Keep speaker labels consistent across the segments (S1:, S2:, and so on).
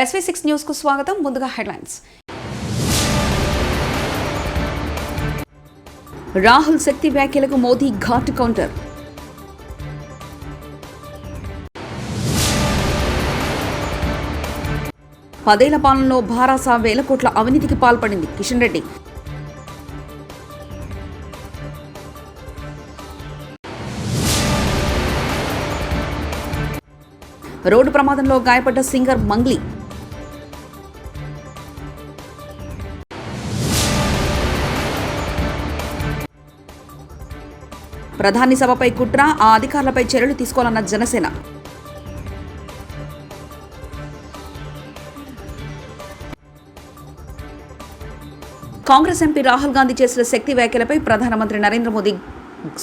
S1: SV6 news కు స్వాగతం. ముందుగా హెడ్లైన్స్. రాహుల్ శక్తి వ్యాఖ్యలకు మోదీ ఘాటు కౌంటర్. పదేళ్ల పాలనలో భారాస వేల కోట్ల అవినీతికి పాల్పడింది కిషన్ రెడ్డి. రోడ్డు ప్రమాదంలో గాయపడ్డ సింగర్ మంగ్లీ. ప్రధాని సభపై కుట్ర, ఆ అధికారులపై చర్యలు తీసుకోవాలన్న జనసేన. కాంగ్రెస్ ఎంపీ రాహుల్ గాంధీ చేసిన శక్తి వ్యాఖ్యలపై ప్రధానమంత్రి నరేంద్ర మోదీ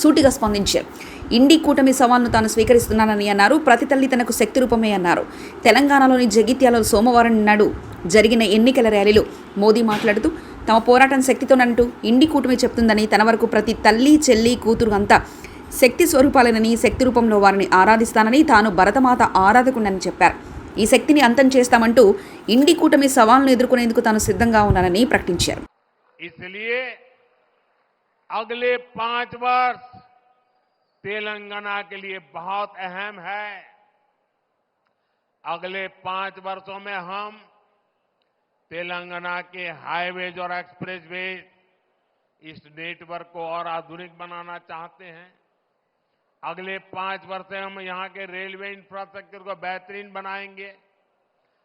S1: సూటిగా స్పందించారు. ఇండి కూటమి సవాల్ను తాను స్వీకరిస్తున్నానని అన్నారు. ప్రతి తల్లి తనకు శక్తి రూపమే అన్నారు. తెలంగాణలోని జగిత్యాలలో సోమవారం నాడు జరిగిన ఎన్నికల ర్యాలీలో మోదీ మాట్లాడుతూ తమ పోరాటం శక్తితోనంటూ ఇండి కూటమి చెప్తుందని, తన వరకు ప్రతి తల్లి, చెల్లి, కూతురు అంతా శక్తి స్వరూపాలనని, శక్తి రూపంలో వారిని ఆరాధిస్తానని, తాను భరతమాత ఆరాధకుడని చెప్పారు. ఈ శక్తిని అంతం చేస్తామంటూ ఇండి కూటమి సవాల్ను ఎదుర్కొనేందుకు తాను సిద్ధంగా ఉన్నానని ప్రకటించారు.
S2: इसलिए अगले 5 वर्ष तेलंगाना के लिए बहुत अहम है. अगले 5 वर्षों में हम तेलंगाना के हाईवेज और एक्सप्रेसवेज इस नेटवर्क को और आधुनिक बनाना चाहते हैं. अगले 5 वर्ष में हम यहां के रेलवे इंफ्रास्ट्रक्चर को बेहतरीन बनाएंगे.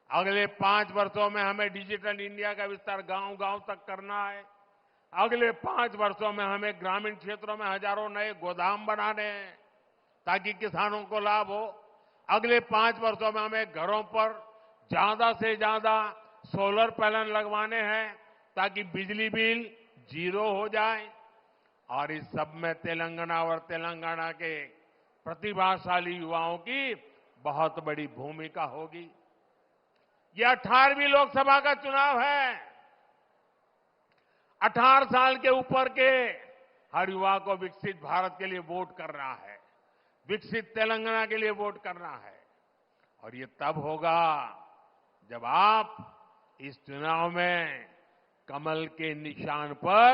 S2: अगले 5 वर्षों में हमें डिजिटल इंडिया का विस्तार गांव-गांव तक करना है. अगले 5 वर्षों में हमें ग्रामीण क्षेत्रों में हजारों नए गोदाम बनाने हैं ताकि किसानों को लाभ हो. अगले 5 वर्षों में हमें घरों पर ज्यादा से ज्यादा सोलर पैनल लगवाने हैं ताकि बिजली बिल जीरो हो जाए. और इस सब में तेलंगाना और तेलंगाना के प्रतिभाशाली युवाओं की बहुत बड़ी भूमिका होगी. यह 18वीं लोकसभा का चुनाव है. 18 साल के ऊपर के हर युवा को विकसित भारत के लिए वोट करना है, विकसित तेलंगाना के लिए वोट करना है. और ये तब होगा जब आप इस चुनाव में कमल के निशान पर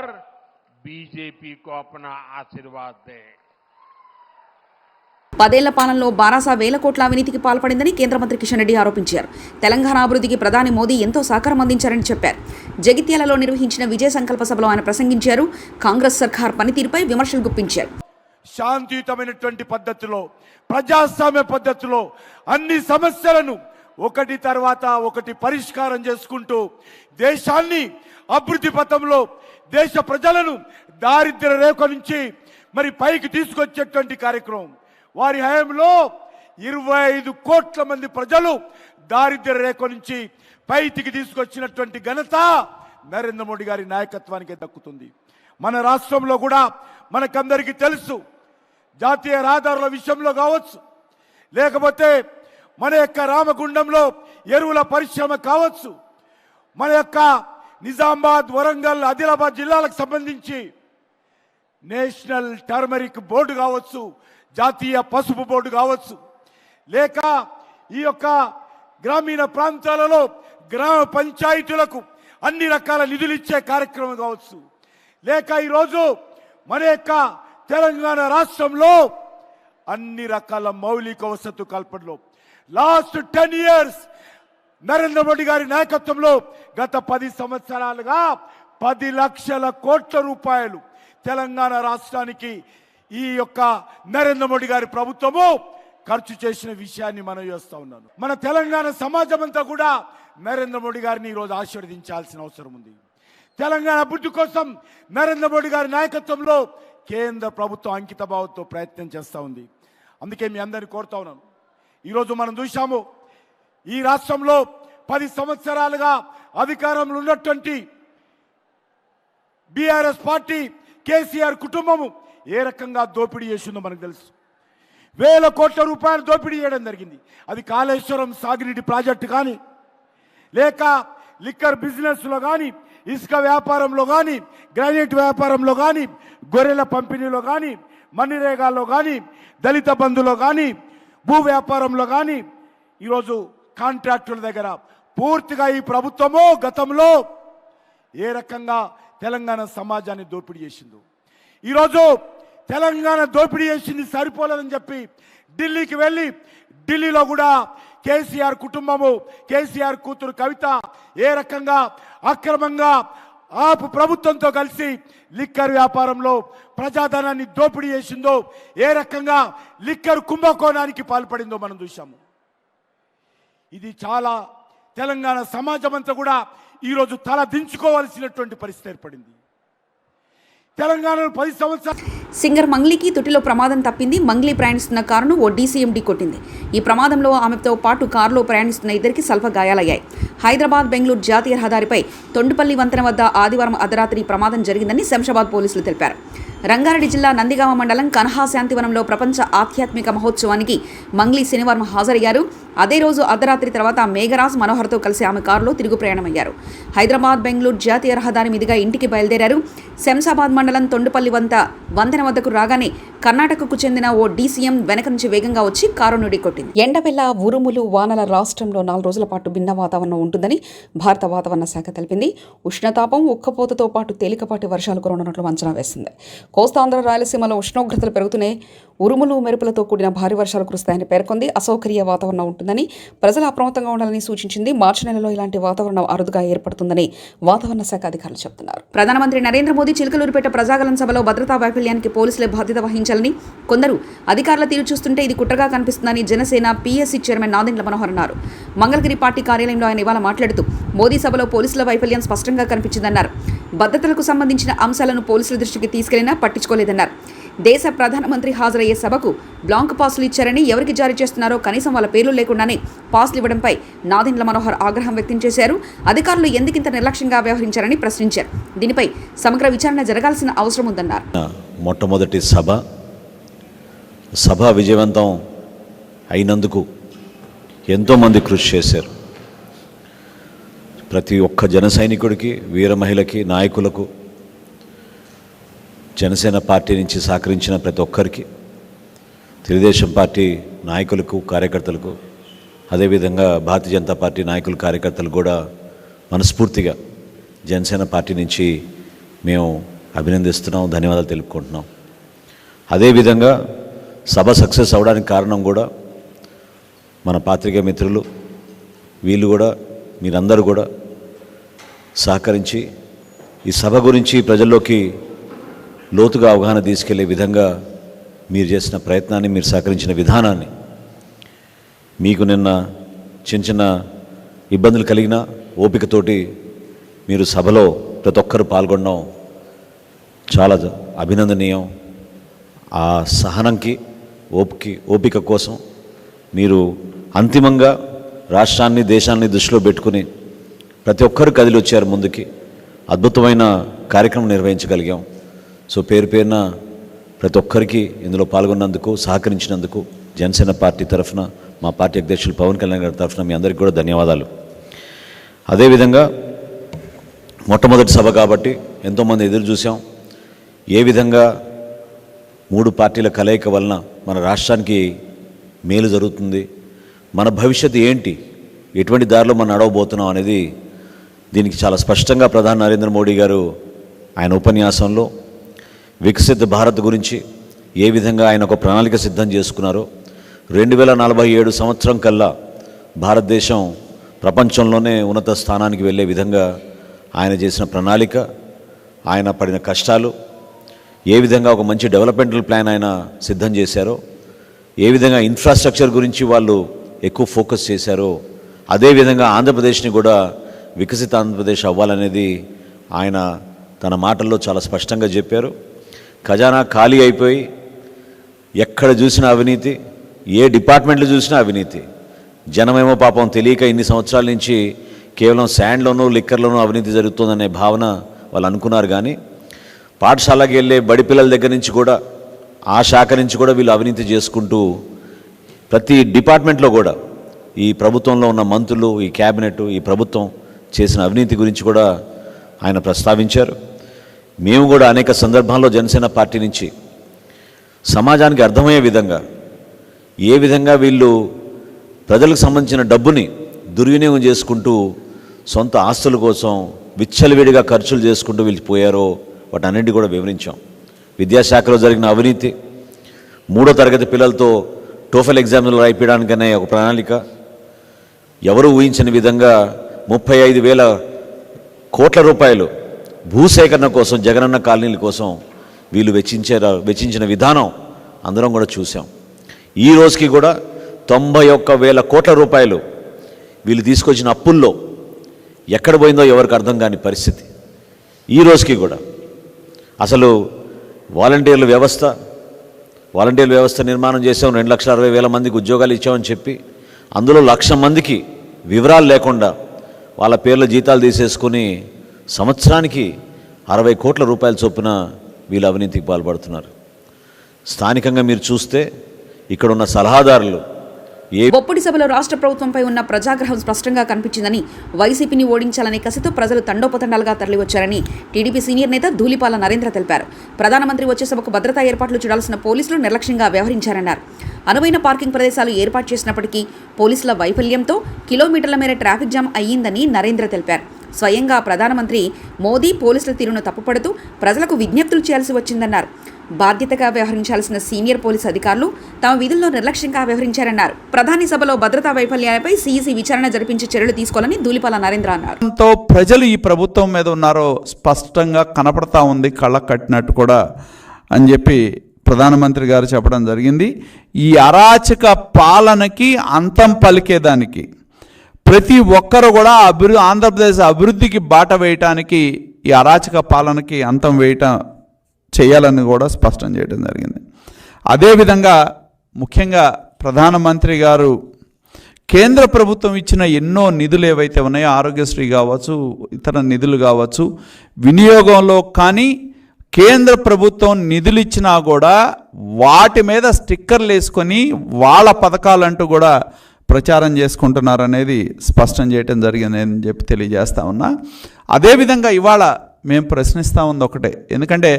S2: बीजेपी को अपना आशीर्वाद दें.
S1: పదేళ్ల పాలనలో బారాస వేల కోట్ల అవినీతికి పాల్పడిందని కేంద్ర మంత్రి కిషన్ రెడ్డి ఆరోపించారు. తెలంగాణ అభివృద్ధికి ప్రధాని మోదీ ఎంతో సహకారం అందించారని చెప్పారు. జగిత్యాలలో నిర్వహించిన విజయ సంకల్ప సభలో ఆయన ప్రసంగించారు. కాంగ్రెస్ సర్కార్ పనితీరుపై విమర్శలు గుప్పించారు.
S3: శాంతియుతమైనటువంటి పద్ధతిలో, ప్రజాస్వామ్య పద్ధతిలో అన్ని సమస్యలను ఒకటి తర్వాత ఒకటి పరిష్కారం చేసుకుంటూ దేశాన్ని అభివృద్ధి పథంలో, దేశ ప్రజలను దారిద్ర్య రేఖ నుంచి మరి పైకి తీసుకొచ్చేటువంటి కార్యక్రమం. వారి హయాంలో 25 కోట్ల మంది ప్రజలు దారిద్ర్య రేఖ నుంచి పైకి తీసుకొచ్చినటువంటి ఘనత నరేంద్ర మోడీ గారి నాయకత్వానికి దక్కుతుంది. మన రాష్ట్రంలో కూడా మనకందరికీ తెలుసు, జాతీయ రహదారుల విషయంలో కావచ్చు, లేకపోతే మన యొక్క రామగుండంలో ఎరువుల పరిశ్రమ కావచ్చు, మన యొక్క నిజామాబాద్, వరంగల్, ఆదిలాబాద్ జిల్లాలకు సంబంధించి నేషనల్ టర్మరిక్ బోర్డు కావచ్చు, జాతీయ పసుపు బోర్డు కావచ్చు, లేక ఈ యొక్క గ్రామీణ ప్రాంతాలలో గ్రామ పంచాయతీలకు అన్ని రకాల నిధులు ఇచ్చే కార్యక్రమం కావచ్చు, లేక ఈరోజు మన యొక్క తెలంగాణ రాష్ట్రంలో అన్ని రకాల మౌలిక వసతు కల్పనలో లాస్ట్ 10 years నరేంద్ర మోడీ గారి నాయకత్వంలో గత 10 సంవత్సరాలుగా 10 లక్షల కోట్ల రూపాయలు తెలంగాణ రాష్ట్రానికి ఈ యొక్క నరేంద్ర మోడీ గారి ప్రభుత్వము ఖర్చు చేసిన విషయాన్ని మనం చేస్తా ఉన్నాను. మన తెలంగాణ సమాజం అంతా కూడా నరేంద్ర మోడీ గారిని ఈరోజు ఆశీర్వదించాల్సిన అవసరం ఉంది. తెలంగాణ అభివృద్ధి కోసం నరేంద్ర మోడీ గారి నాయకత్వంలో కేంద్ర ప్రభుత్వం అంకిత భావంతో ప్రయత్నం చేస్తూ ఉంది. అందుకే మీ అందరినీ కోరుతా ఉన్నాను. ఈరోజు మనం చూశాము, ఈ రాష్ట్రంలో 10 సంవత్సరాలుగా అధికారంలో ఉన్నటువంటి బీఆర్ఎస్ పార్టీ, కేసీఆర్ కుటుంబము ఏ రకంగా దోపిడీ చేసిందో మనకు తెలుసు. వేల కోట్ల రూపాయలు దోపిడీ చేయడం జరిగింది. అది కాళేశ్వరం సాగునీటి ప్రాజెక్టు కానీ, లేక లిక్కర్ బిజినెస్లో కానీ, ఇసుక వ్యాపారంలో కానీ, గ్రానైట్ వ్యాపారంలో కానీ, గొర్రెల పంపిణీలో కానీ, మన్నిరేగాల్లో కానీ, దళిత బంధులో కానీ, భూ వ్యాపారంలో కానీ, ఈరోజు కాంట్రాక్టుల దగ్గర పూర్తిగా ఈ ప్రభుత్వము గతంలో ఏ రకంగా తెలంగాణ సమాజాన్ని దోపిడీ చేసిందో, ఈరోజు తెలంగాణ దోపిడీ చేసింది సరిపోలేదని చెప్పి ఢిల్లీకి వెళ్ళి ఢిల్లీలో కూడా కేసీఆర్ కుటుంబము, కేసీఆర్ కూతురు కవిత ఏ రకంగా అక్రమంగా ఆపు ప్రభుత్వంతో కలిసి లిక్కర్ వ్యాపారంలో ప్రజాధనాన్ని దోపిడీ చేసిందో, ఏ రకంగా లిక్కర్ కుంభకోణానికి పాల్పడిందో మనం చూసాము. ఇది చాలా తెలంగాణ సమాజం అంతా కూడా ఈరోజు తల దించుకోవాల్సినటువంటి పరిస్థితి ఏర్పడింది. తెలంగాణలో 10 సంవత్సరాలు
S1: సింగర్ మంగ్లీకి తుటిలో ప్రమాదం తప్పింది. మంగ్లీ ప్రయాణిస్తున్న కారును ఓ డీసీఎం ఢీకొట్టింది. ఈ ప్రమాదంలో ఆమెతో పాటు కారులో ప్రయాణిస్తున్న ఇద్దరికి స్వల్ప గాయాలయ్యాయి. హైదరాబాద్ బెంగళూరు జాతీయ రహదారిపై తొండుపల్లి వంతెన వద్ద ఆదివారం అర్ధరాత్రి ప్రమాదం జరిగిందని శంషాబాద్ పోలీసులు తెలిపారు. రంగారెడ్డి జిల్లా నందిగామ మండలం కన్హా శాంతివనంలో ప్రపంచ ఆధ్యాత్మిక మహోత్సవానికి మంగ్లీ శనివారం హాజరయ్యారు. అదే రోజు అర్ధరాత్రి తర్వాత మేఘరాజ్ మనోహర్తో కలిసి ఆమె కారులో తిరుగు ప్రయాణమయ్యారు. హైదరాబాద్ బెంగళూరు జాతీయ రహదారి మీదుగా ఇంటికి బయలుదేరారు. శంషాబాద్ మండలం తొండుపల్లి వంతెన వద్దకు రాగానే కర్ణాటకకు చెందిన ఓ డీసీఎం వెనక నుంచి వేగంగా వచ్చి కారును ఢీకొట్టింది. ఎండవెల్ల ఉరుములు వానల రాష్ట్రంలో 4 రోజుల పాటు భిన్న వాతావరణం ఉంటుందని భారత వాతావరణ శాఖ తెలిపింది. ఉష్ణతాపం, ఉక్కపోతతో పాటు తేలికపాటి వర్షాలు కురవనున్నట్లు అంచనా వేసింది. కోస్తాంధ్ర, రాయలసీమలో ఉష్ణోగ్రతలు పెరుగుతున్నాయి. ఉరుములు మెరుపులతో కూడిన భారీ వర్షాలు కురుస్తాయని పేర్కొంది. అసౌకర్య వాతావరణం ఉంటుందని, ప్రజలు అప్రమత్తంగా ఉండాలని సూచించింది. మార్చి నెలలో ఇలాంటి వాతావరణం అరుదుగా ఏర్పడుతుందని వాతావరణ శాఖ అధికారులు చెబుతున్నారు. ప్రధానమంత్రి నరేంద్ర మోదీ చిలకలూరుపేట ప్రజాగలం సభలో భద్రతా వైఫల్యానికి పోలీసులే బాధ్యత వహించాలని, కొందరు అధికారుల తీరు చూస్తుంటే ఇది కుట్రగా కనిపిస్తుందని జనసేన పీఎస్సీ చైర్మన్ నాదెండ్ల మనోహర్ అన్నారు. మంగళగిరి పార్టీ కార్యాలయంలో ఆయన ఇవాళ మాట్లాడుతూ మోదీ సభలో పోలీసుల వైఫల్యం స్పష్టంగా కనిపించిందన్నారు. భద్రతలకు సంబంధించిన అంశాలను పోలీసుల దృష్టికి తీసుకెళ్లినా పట్టించుకోలేదన్నారు. దేశ ప్రధానమంత్రి హాజరయ్యే సభకు బ్లాంక్ పాసులు ఇచ్చారని, ఎవరికి జారీ చేస్తున్నారో కనీసం వాళ్ళ పేర్లు లేకుండానే పాసులు ఇవ్వడంపై నాదెండ్ల మనోహర్ ఆగ్రహం వ్యక్తం చేశారు. అధికారులు ఎందుకింత నిర్లక్ష్యంగా వ్యవహరించారని ప్రశ్నించారు. దీనిపై సమగ్ర విచారణ జరగాల్సిన అవసరం ఉందన్నారు.
S4: మొట్టమొదటి సభ విజయవంతం అయినందుకు ఎంతోమంది కృషి చేశారు. ప్రతి ఒక్క జన సైనికుడికి, వీర మహిళకి, నాయకులకు, జనసేన పార్టీ నుంచి సహకరించిన ప్రతి ఒక్కరికి, తెలుగుదేశం పార్టీ నాయకులకు, కార్యకర్తలకు, అదేవిధంగా భారతీయ జనతా పార్టీ నాయకులు, కార్యకర్తలు కూడా మనస్ఫూర్తిగా జనసేన పార్టీ నుంచి మేము అభినందిస్తున్నాం, ధన్యవాదాలు తెలుపుకుంటున్నాం. అదేవిధంగా సభ సక్సెస్ అవ్వడానికి కారణం కూడా మన పాత్రికేయ మిత్రులు, వీళ్ళు కూడా, మీరందరూ కూడా సహకరించి ఈ సభ గురించి ప్రజల్లోకి లోతుగా అవగాహన తీసుకెళ్లే విధంగా మీరు చేసిన ప్రయత్నాన్ని, మీరు సహకరించిన విధానాన్ని, మీకు నిన్న చిన్న ఇబ్బందులు కలిగిన ఓపికతోటి మీరు సభలో ప్రతి ఒక్కరు పాల్గొనడం చాలా అభినందనీయం. ఆ సహనంకి, ఓపిక కోసం మీరు అంతిమంగా రాష్ట్రాన్ని, దేశాన్ని దృష్టిలో పెట్టుకుని ప్రతి ఒక్కరు కదిలి వచ్చారు ముందుకి. అద్భుతమైన కార్యక్రమం నిర్వహించగలిగాం. సో పేరున ప్రతి ఒక్కరికి ఇందులో పాల్గొన్నందుకు, సహకరించినందుకు జనసేన పార్టీ తరఫున, మా పార్టీ అధ్యక్షులు పవన్ కళ్యాణ్ గారి తరఫున మీ అందరికీ కూడా ధన్యవాదాలు. అదేవిధంగా మొట్టమొదటి సభ కాబట్టి ఎంతోమంది ఎదురు చూసాం. ఏ విధంగా 3 పార్టీల కలయిక వలన మన రాష్ట్రానికి మేలు జరుగుతుంది, మన భవిష్యత్తు ఏంటి, ఎటువంటి దారిలో మనం నడవబోతున్నాం అనేది దీనికి చాలా స్పష్టంగా ప్రధాని నరేంద్ర మోడీ గారు ఆయన ఉపన్యాసంలో వికసిత భారత్ గురించి ఏ విధంగా ఆయన ఒక ప్రణాళిక సిద్ధం చేసుకున్నారో, 2047 సంవత్సరం కల్లా భారతదేశం ప్రపంచంలోనే ఉన్నత స్థానానికి వెళ్ళే విధంగా ఆయన చేసిన ప్రణాళిక, ఆయన పడిన కష్టాలు, ఏ విధంగా ఒక మంచి డెవలప్మెంటల్ ప్లాన్ ఆయన సిద్ధం చేశారో, ఏ విధంగా ఇన్ఫ్రాస్ట్రక్చర్ గురించి వాళ్ళు ఎక్కువ ఫోకస్ చేశారో, అదేవిధంగా ఆంధ్రప్రదేశ్ని కూడా వికసిత ఆంధ్రప్రదేశ్ అవ్వాలనేది ఆయన తన మాటల్లో చాలా స్పష్టంగా చెప్పారు. ఖజానా ఖాళీ అయిపోయి ఎక్కడ చూసినా అవినీతి, ఏ డిపార్ట్మెంట్లో చూసినా అవినీతి. జనమేమో పాపం తెలియక ఇన్ని సంవత్సరాల నుంచి కేవలం శాండ్లోనూ, లిక్కర్లోనూ అవినీతి జరుగుతుందనే భావన వాళ్ళు అనుకున్నారు. కానీ పాఠశాలకి వెళ్ళే బడి పిల్లల దగ్గర నుంచి కూడా, ఆ శాఖ నుంచి కూడా వీళ్ళు అవినీతి చేసుకుంటూ ప్రతి డిపార్ట్మెంట్లో కూడా ఈ ప్రభుత్వంలో ఉన్న మంత్రులు, ఈ క్యాబినెట్, ఈ ప్రభుత్వం చేసిన అవినీతి గురించి కూడా ఆయన ప్రస్తావించారు. మేము కూడా అనేక సందర్భాల్లో జనసేన పార్టీ నుంచి సమాజానికి అర్థమయ్యే విధంగా, ఏ విధంగా వీళ్ళు ప్రజలకు సంబంధించిన డబ్బుని దుర్వినియోగం చేసుకుంటూ సొంత ఆస్తుల కోసం విచ్చలవిడిగా ఖర్చులు చేసుకుంటూ వెళ్ళిపోయారో వాటన్నింటినీ కూడా వివరించాం. విద్యాశాఖలో జరిగిన అవినీతి, 3వ తరగతి పిల్లలతో టోఫెల్ ఎగ్జామ్లు రాయిపించడానికనే ఒక ప్రణాళిక, ఎవరు ఊహించని విధంగా 35,000 కోట్ల రూపాయలు భూసేకరణ కోసం, జగనన్న కాలనీల కోసం వీళ్ళు వెచ్చించిన విధానం అందరం కూడా చూసాం. ఈ రోజుకి కూడా 91,000 కోట్ల రూపాయలు వీళ్ళు తీసుకొచ్చిన అప్పుల్లో ఎక్కడ పోయిందో ఎవరికి అర్థం కాని పరిస్థితి. ఈ రోజుకి కూడా అసలు వాలంటీర్ల వ్యవస్థ నిర్మాణం చేసాం, 2,60,000 మందికి ఉద్యోగాలు ఇచ్చామని చెప్పి అందులో 1,00,000 మందికి వివరాలు లేకుండా వాళ్ళ పేర్ల జీతాలు తీసేసుకుని సంవత్సరానికి 60 కోట్ల రూపాయల చొప్పున వీళ్ళు అవినీతికి పాల్పడుతున్నారు. స్థానికంగా మీరు చూస్తే ఇక్కడున్న సలహాదారులు
S1: బొప్పడి సభలో రాష్ట్ర ప్రభుత్వంపై ఉన్న ప్రజాగ్రహం స్పష్టంగా కనిపించిందని, వైసీపీని ఓడించాలనే కసితో ప్రజలు తండోపతండాలుగా తరలివచ్చారని టీడీపీ సీనియర్ నేత ధూళిపాల నరేంద్ర తెలిపారు. ప్రధానమంత్రి వచ్చే సభకు భద్రతా ఏర్పాట్లు చూడాల్సిన పోలీసులు నిర్లక్ష్యంగా వ్యవహరించారన్నారు. అనువైన పార్కింగ్ ప్రదేశాలు ఏర్పాటు చేసినప్పటికీ పోలీసుల వైఫల్యంతో కిలోమీటర్ల మేర ట్రాఫిక్ జామ్ అయ్యిందని నరేంద్ర తెలిపారు. స్వయంగా ప్రధానమంత్రి మోదీ పోలీసుల తీరును తప్పుపడుతూ ప్రజలకు విజ్ఞప్తులు చేయాల్సి వచ్చిందన్నారు. బాధ్యతగా వ్యవహరించాల్సిన సీనియర్ పోలీసు అధికారులు తమ విధుల్లో నిర్లక్ష్యంగా వ్యవహరించారన్నారు. ప్రధాని సభలో భద్రతా వైఫల్యాలపై సీఈసీ విచారణ జరిపించే చర్యలు తీసుకోవాలని ధూళిపాల నరేంద్ర అన్నారు.
S5: ప్రజలు ఈ ప్రభుత్వం మీద ఉన్నారో స్పష్టంగా కనపడతా ఉంది, కళ్ళకు కట్టినట్టు కూడా అని చెప్పి ప్రధానమంత్రి గారు చెప్పడం జరిగింది. ఈ అరాచక పాలనకి అంతం పలికేదానికి ప్రతి ఒక్కరు కూడా ఆంధ్రప్రదేశ్ అభివృద్ధికి బాట వేయటానికి, ఈ అరాచక పాలనకి అంతం చేయాలని కూడా స్పష్టం చేయడం జరిగింది. అదేవిధంగా ముఖ్యంగా ప్రధానమంత్రి గారు కేంద్ర ప్రభుత్వం ఇచ్చిన ఎన్నో నిధులు ఏవైతే ఉన్నాయో, ఆరోగ్యశ్రీ కావచ్చు, ఇతర నిధులు కావచ్చు, వినియోగంలో కానీ కేంద్ర ప్రభుత్వం నిధులు ఇచ్చినా కూడా వాటి మీద స్టిక్కర్లు వేసుకొని వాళ్ళ పథకాలంటూ కూడా ప్రచారం చేసుకుంటున్నారనేది స్పష్టం చేయటం జరిగింది అని చెప్పి తెలియజేస్తా ఉన్నా. అదేవిధంగా ఇవాళ మేము ప్రశ్నిస్తూ ఉంది ఒకటే, ఎందుకంటే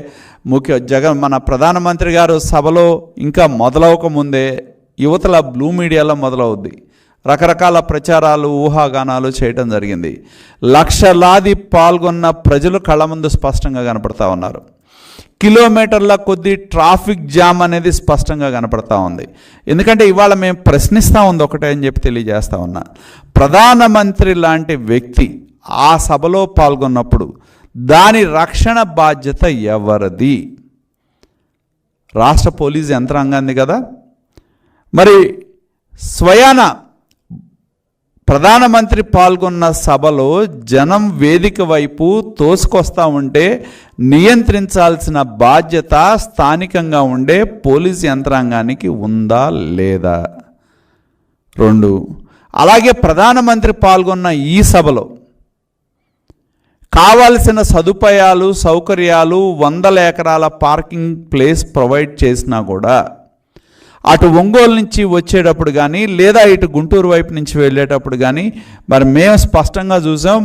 S5: మన ప్రధానమంత్రి గారు సభలో ఇంకా మొదలవకముందే యువతల బ్లూ మీడియాలో మొదలవుద్ది, రకరకాల ప్రచారాలు, ఊహాగానాలు చేయటం జరిగింది. లక్షలాది పాల్గొన్న ప్రజలు కళ్ళ ముందు స్పష్టంగా కనపడతా ఉన్నారు. కిలోమీటర్ల కొద్దీ ట్రాఫిక్ జామ్ అనేది స్పష్టంగా కనపడతా ఉంది. ఎందుకంటే ఇవాళ మేము ప్రశ్నిస్తూ ఉంది ఒకటే అని చెప్పి తెలియజేస్తా ఉన్నా. ప్రధానమంత్రి లాంటి వ్యక్తి ఆ సభలో పాల్గొన్నప్పుడు దాని రక్షణ బాధ్యత ఎవరిది? రాష్ట్ర పోలీసు యంత్రాంగాన్ని కదా. మరి స్వయాన ప్రధానమంత్రి పాల్గొన్న సభలో జనం వేదిక వైపు తోసుకొస్తా ఉంటే నియంత్రించాల్సిన బాధ్యత స్థానికంగా ఉండే పోలీసు యంత్రాంగానికి ఉందా లేదా? 2, అలాగే ప్రధానమంత్రి పాల్గొన్న ఈ సభలో కావాల్సిన సదుపాయాలు, సౌకర్యాలు, 100 ఎకరాల పార్కింగ్ ప్లేస్ ప్రొవైడ్ చేసినా కూడా అటు ఒంగోలు నుంచి వచ్చేటప్పుడు కానీ లేదా ఇటు గుంటూరు వైపు నుంచి వెళ్ళేటప్పుడు కానీ మరి మేము స్పష్టంగా చూసాం,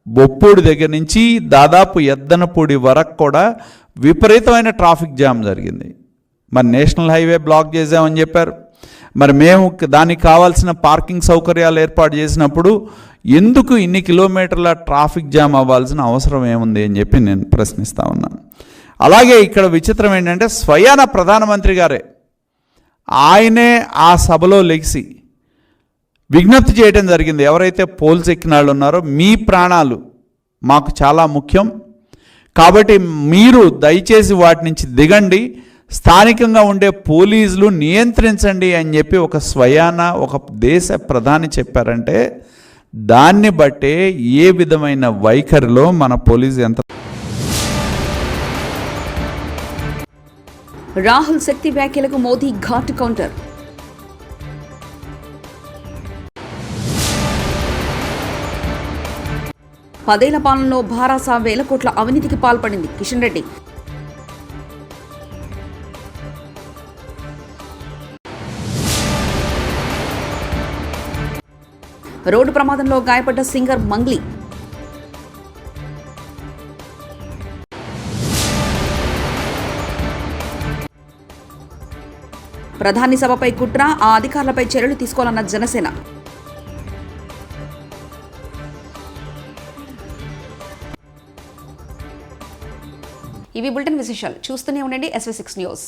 S5: బొప్పూడి దగ్గర నుంచి దాదాపు ఎద్దనపూడి వరకు కూడా విపరీతమైన ట్రాఫిక్ జామ్ జరిగింది. మరి నేషనల్ హైవే బ్లాక్ చేసామని చెప్పారు. మరి మేము దానికి కావాల్సిన పార్కింగ్ సౌకర్యాలు ఏర్పాటు చేసినప్పుడు ఎందుకు ఇన్ని కిలోమీటర్ల ట్రాఫిక్ జామ్ అవ్వాల్సిన అవసరం ఏముంది అని చెప్పి నేను ప్రశ్నిస్తూ ఉన్నాను. అలాగే ఇక్కడ విచిత్రం ఏంటంటే స్వయాన ప్రధానమంత్రి గారే ఆయనే ఆ సభలో లెగిసి విజ్ఞప్తి చేయడం జరిగింది. ఎవరైతే పోల్స్ ఎక్కిన వాళ్ళు ఉన్నారో మీ ప్రాణాలు మాకు చాలా ముఖ్యం, కాబట్టి మీరు దయచేసి వాటి నుంచి దిగండి, స్థానికంగా ఉండే పోలీసులు నియంత్రించండి అని చెప్పి ఒక స్వయాన ఒక దేశ ప్రధాని చెప్పారంటే దాన్ని బట్టే ఏ విధమైన వైఖరిలో మన పోలీసు యంత్రం.
S1: రాహుల్ శక్తి వ్యాఖ్యలకు మోదీ ఘాటు కౌంటర్. పదేళ్ల పాలనలో భారాస 1,000 కోట్ల అవినీతికి పాల్పడింది కిషన్ రెడ్డి. రోడ్డు ప్రమాదంలో గాయపడ్డ సింగర్ మంగ్లీ. ప్రధాని సభపై కుట్ర, ఆ అధికారులపై చర్యలు తీసుకోవాలన్న జనసేన. ఇవి బులెటిన్ విశేషాలు. చూస్తూనే ఉండండి SV6 న్యూస్.